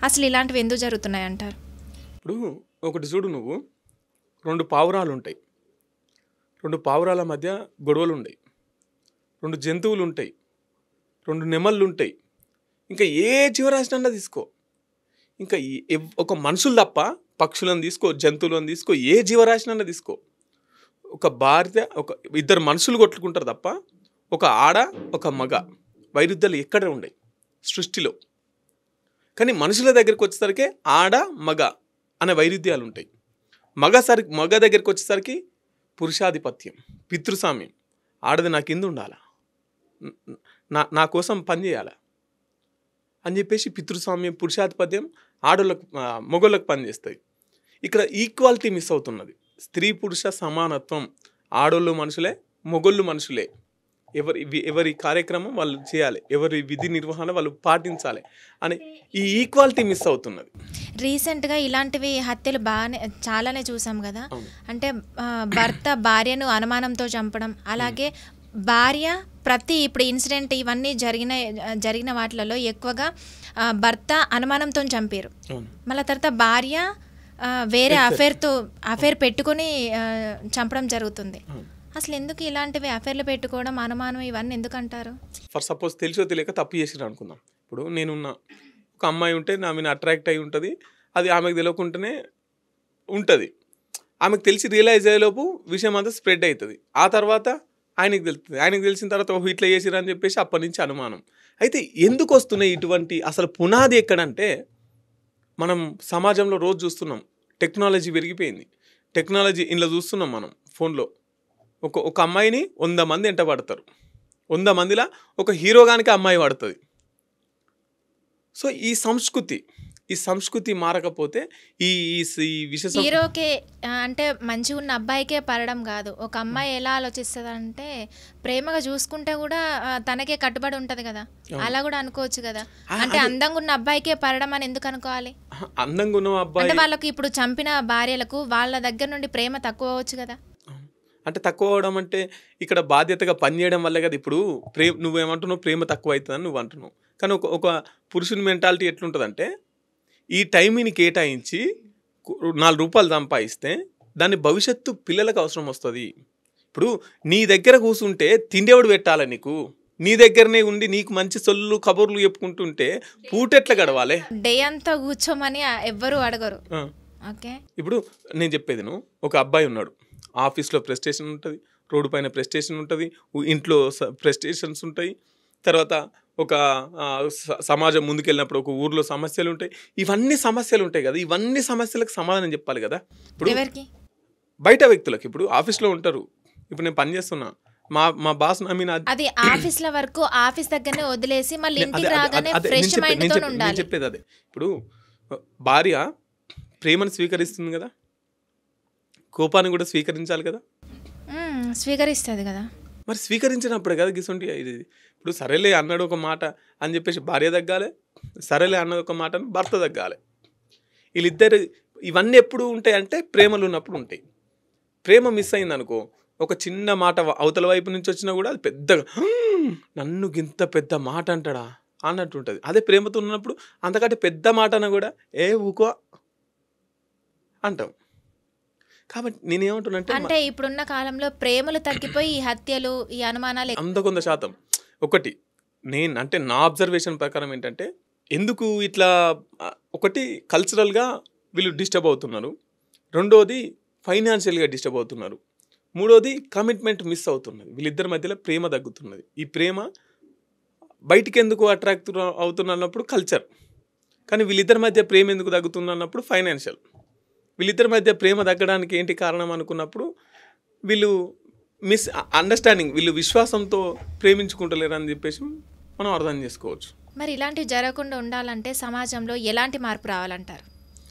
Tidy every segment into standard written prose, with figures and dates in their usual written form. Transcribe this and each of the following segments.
అసలు ఇలాంటివి ఎందుకు జరుగుతున్నాయి అంటారు? ఇప్పుడు ఒకటి చూడు, నువ్వు 2 పావురాలు ఉంటాయి, 2 పావురాల మధ్య గొడవలు ఉంటాయి, 2 జంతువులు ఉంటాయి, 2 నెమళ్ళు ఉంటాయి, ఇంకా ఏ జీవరాశినన్నా తీసుకో, ఇంకా ఒక మనుషులు తప్ప పక్షులను తీసుకో, జంతువులను తీసుకో, ఏ జీవరాశినన్నా తీసుకో, ఒక భార్య ఒక 2 మనుషులు కొట్టుకుంటారు తప్ప ఒక ఆడ ఒక మగ వైరుధ్యాలు ఎక్కడ ఉండయి సృష్టిలో. కానీ మనుషుల దగ్గరికి వచ్చేసరికి ఆడ మగ అనే వైరుధ్యాలు ఉంటాయి. మగ దగ్గరికి వచ్చేసరికి పురుషాధిపత్యం, పితృస్వామ్యం, ఆడది నా కింద ఉండాలా, నా కోసం పనిచేయాలా అని చెప్పేసి పితృస్వామ్యం, పురుషాధిపత్యం ఆడోళ్ళకు మొగోళ్ళకు పనిచేస్తాయి. ఇక్కడ ఈక్వాలిటీ మిస్ అవుతున్నది. స్త్రీ పురుష సమానత్వం, ఆడోళ్ళు మనుషులే, మొగోళ్ళు మనుషులే, ఎవరి కార్యక్రమం వాళ్ళు చేయాలి, ఎవరి విధి నిర్వహణ వాళ్ళు పాటించాలి అని ఈ ఈక్వాలిటీ మిస్ అవుతున్నది. రీసెంట్గా ఇలాంటివి హత్యలు చాలానే చూసాం కదా. అంటే భర్త భార్యను అనుమానంతో చంపడం, అలాగే భార్య ఇప్పుడు ఇన్సిడెంట్ ఇవన్నీ జరిగిన వాటిలలో ఎక్కువగా భర్త అనుమానంతో చంపారు. మళ్ళీ తర్వాత భార్య వేరే అఫేర్ పెట్టుకొని చంపడం జరుగుతుంది. అసలు ఎందుకు ఇలాంటివి అఫేర్లు పెట్టుకోవడం, అనుమానం ఇవన్నీ ఎందుకు అంటారు? ఫర్ సపోజ్ తెలిసో తెలియక తప్పు చేసిరు అనుకుందాం. ఇప్పుడు నేనున్న ఒక అమ్మాయి ఉంటే నా మీద అట్రాక్ట్ అయి ఉంటుంది, అది ఆమెకు తెలియకుండానే ఉంటుంది. ఆమెకు తెలిసి రియలైజ్ అయ్యేలోపు విషయం అంతా స్ప్రెడ్ అవుతుంది. ఆ తర్వాత ఆయనకు తెలుస్తుంది. ఆయనకు తెలిసిన తర్వాత ఇట్లా చేసిరు అని చెప్పేసి అప్పటి నుంచి అనుమానం. అయితే ఎందుకు వస్తున్నాయి ఇటువంటి అసలు పునాది ఎక్కడంటే, మనం సమాజంలో రోజు చూస్తున్నాం, టెక్నాలజీ పెరిగిపోయింది. టెక్నాలజీ ఇంట్లో చూస్తున్నాం మనం ఫోన్లో. ఒక అమ్మాయిని 100 మంది ఎంట పడతారు, 100 మందిలా ఒక హీరోగానికి అమ్మాయి పడుతుంది. సో ఈ సంస్కృతి మారకపోతే ఈ హీరోకే అంటే మంచిగా ఉన్న అబ్బాయికే పడడం కాదు, ఒక అమ్మాయి ఎలా ఆలోచిస్తుంది అంటే ప్రేమగా చూసుకుంటే కూడా తనకే కట్టుబడి ఉంటుంది కదా, అలా కూడా అనుకోవచ్చు కదా. అంటే అందంగా ఉన్న అబ్బాయికే పడడం అని ఎందుకు అనుకోవాలి? అందంగా ఉన్న అబ్బాయి అంటే వాళ్ళకి ఇప్పుడు చంపిన భార్యలకు వాళ్ళ దగ్గర నుండి ప్రేమ తక్కువ అవ్వచ్చు కదా. అంటే తక్కువ అవడం అంటే ఇక్కడ బాధ్యతగా పనిచేయడం వల్లే కదా. ఇప్పుడు నువ్వేమంటున్నావు, ప్రేమ తక్కువ అవుతుందని నువ్వు అంటున్నావు. కానీ ఒక పురుషుని మెంటాలిటీ ఎట్లుంటుందంటే, ఈ టైంని కేటాయించి 4 రూపాయలు సంపాదిస్తే దాని భవిష్యత్తు పిల్లలకు అవసరం వస్తుంది. ఇప్పుడు నీ దగ్గర కూర్చుంటే తిండేవాడు పెట్టాలి నీకు, నీ దగ్గరనే ఉండి నీకు మంచి సొల్లు కబుర్లు చెప్పుకుంటుంటే పూటెట్లా గడవాలి? డే అంతా కూర్చోమని ఎవ్వరు అడగరు. ఓకే, ఇప్పుడు నేను చెప్పేది, ఒక అబ్బాయి ఉన్నాడు, ఆఫీస్లో ప్రెస్టేషన్ ఉంటుంది, రోడ్డు పైన ప్రెస్టేషన్ ఉంటుంది, ఇంట్లో ప్రెస్టేషన్స్ ఉంటాయి, తర్వాత ఒక సమాజం ముందుకెళ్ళినప్పుడు ఒక ఊర్లో సమస్యలు ఉంటాయి. ఇవన్నీ సమస్యలు ఉంటాయి కదా, ఇవన్నీ సమస్యలకు సమాధానం చెప్పాలి కదా. ఇప్పుడు బయట వ్యక్తులకు, ఇప్పుడు ఆఫీస్లో ఉంటారు, ఇప్పుడు నేను పని చేస్తున్నా, మా బాస్ అది ఆఫీస్ల వరకు ఆఫీస్ దగ్గరనే వదిలేసి మళ్ళీ ఇంటికి రాగానే ఫ్రెష్ మైండ్ తో ఉండాలి. చెప్పేది అదే. ఇప్పుడు భార్య ప్రేమను స్వీకరిస్తుంది కదా, కోపాన్ని కూడా స్వీకరించాలి కదా. స్వీకరిస్తుంది కదా. మరి స్వీకరించినప్పుడే కదా గిసొంటి ఇది. ఇప్పుడు సరేలే అన్నాడు ఒక మాట అని చెప్పేసి భార్య తగ్గాలి, సరేలే అన్నది ఒక మాట అని భర్త తగ్గాలి. వీళ్ళిద్దరు ఇవన్నీ ఎప్పుడు ఉంటాయి అంటే ప్రేమలు ఉన్నప్పుడు ఉంటాయి. ప్రేమ మిస్ అయింది అనుకో, ఒక చిన్న మాట అవతల వైపు నుంచి వచ్చినా కూడా అది పెద్దగా, నన్ను ఇంత పెద్ద మాట అంటాడా అన్నట్టు ఉంటుంది. అదే ప్రేమతో ఉన్నప్పుడు అంతకంటే పెద్ద మాట అన్నా కూడా ఊకో అంటాం. కాబట్టి నేనేమంటున్నానంటే, అంటే ఇప్పుడున్న కాలంలో ప్రేమలు తగ్గిపోయి ఈ హత్యలు, ఈ అనుమానాలు 100% ఒకటి అంటే నా అబ్జర్వేషన్ ప్రకారం ఏంటంటే, ఎందుకు ఇట్లా ఒకటి కల్చరల్గా వీళ్ళు డిస్టర్బ్ అవుతున్నారు, రెండోది ఫైనాన్షియల్గా డిస్టర్బ్ అవుతున్నారు, మూడోది కమిట్మెంట్ మిస్ అవుతున్నది, వీళ్ళిద్దరి మధ్యలో ప్రేమ తగ్గుతున్నది. ఈ ప్రేమ బయటికి ఎందుకు అట్రాక్ట్ అవుతున్నప్పుడు కల్చర్, కానీ వీళ్ళిద్దరి మధ్య ప్రేమ ఎందుకు తగ్గుతున్నప్పుడు ఫైనాన్షియల్. వీళ్ళిద్దరి మధ్య ప్రేమ తగ్గడానికి ఏంటి కారణం అనుకున్నప్పుడు వీళ్ళు అండర్స్టాండింగ్, వీళ్ళు విశ్వాసంతో ప్రేమించుకుంటలేరు అని చెప్పేసి మనం అర్థం చేసుకోవచ్చు. మరి ఇలాంటివి జరగకుండా ఉండాలంటే సమాజంలో ఎలాంటి మార్పు రావాలంటారు?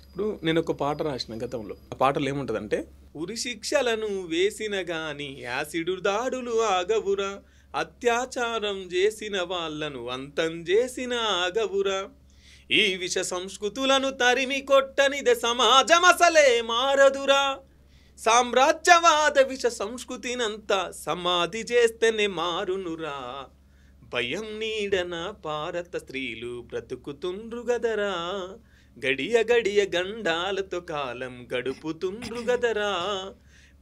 ఇప్పుడు నేను ఒక పాట రాసిన గతంలో, ఆ పాటలో ఏముంటుందంటే, ఉరి శిక్షలను వేసిన గాని యాసిడు దాడులు ఆగవురా, అత్యాచారం చేసిన వాళ్ళను అంతం చేసిన ఆగవురా, ఈ విష సంస్కృతులను తరిమి కొట్టనిదే సమాజం అసలే మారదురా, సామ్రాజ్యవాద విష సంస్కృతినంతా సమాధి చేస్తేనే మారునురా, భయం నీడన భారత స్త్రీలు బ్రతుకుతుండ్రు గదరా, గడియ గడియ గండాలతో కాలం గడుపుతుండ్రు గదరా,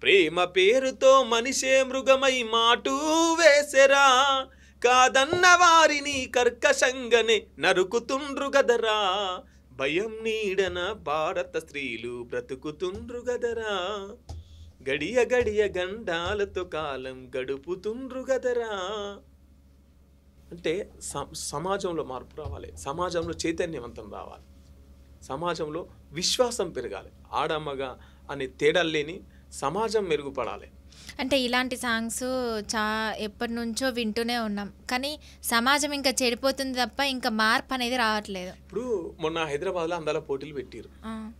ప్రేమ పేరుతో మనిషే మృగమై మాటూ వేసెరా, కాదన్న వారిని కర్కశంగనే నరుకుతుండ్రు గదరా, భయం నీడన భారత స్త్రీలు బ్రతుకుతుండ్రు గదరా, గడియ గడియ గండాలతో కాలం గడుపుతుండ్రు గదరా. అంటే సమాజంలో మార్పు రావాలి, సమాజంలో చైతన్యవంతం రావాలి, సమాజంలో విశ్వాసం పెరగాలి, ఆడమ్మగా అనే తేడాలు లేని సమాజం మెరుగుపడాలి. అంటే ఇలాంటి సాంగ్స్ ఎప్పటి నుంచో వింటూనే ఉన్నాం, కానీ సమాజం ఇంకా చెడిపోతుంది తప్ప ఇంకా మార్పు అనేది రావట్లేదు. ఇప్పుడు మొన్న హైదరాబాద్లో అందాల పోటీలు పెట్టిరు,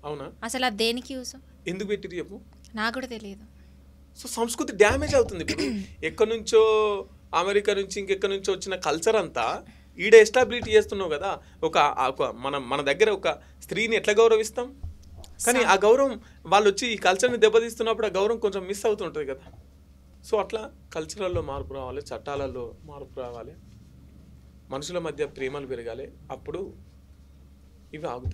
అవునా? అసలు అది దేనికి యూస్, ఎందుకు పెట్టిరు చెప్పు? నాకు కూడా తెలియదు. సో సంస్కృతి డ్యామేజ్ అవుతుంది. ఇప్పుడు ఎక్కడి నుంచో అమెరికా నుంచి ఇంకెక్కడి నుంచో వచ్చిన కల్చర్ అంతా ఈడ ఎస్టాబ్లిష్ చేస్తున్నావు కదా. మన దగ్గర ఒక స్త్రీని ఎట్లా గౌరవిస్తాం, కానీ ఆ గౌరవం వాళ్ళు వచ్చి ఈ కల్చర్ని దెబ్బతీస్తున్నప్పుడు ఆ గౌరవం కొంచెం మిస్ అవుతుంటుంది కదా. సో అట్లా కల్చరల్లో మార్పు రావాలి, చట్టాలలో మార్పు రావాలి, మనుషుల మధ్య ప్రేమలు పెరగాలి, అప్పుడు ఇవి ఆగుతాయి.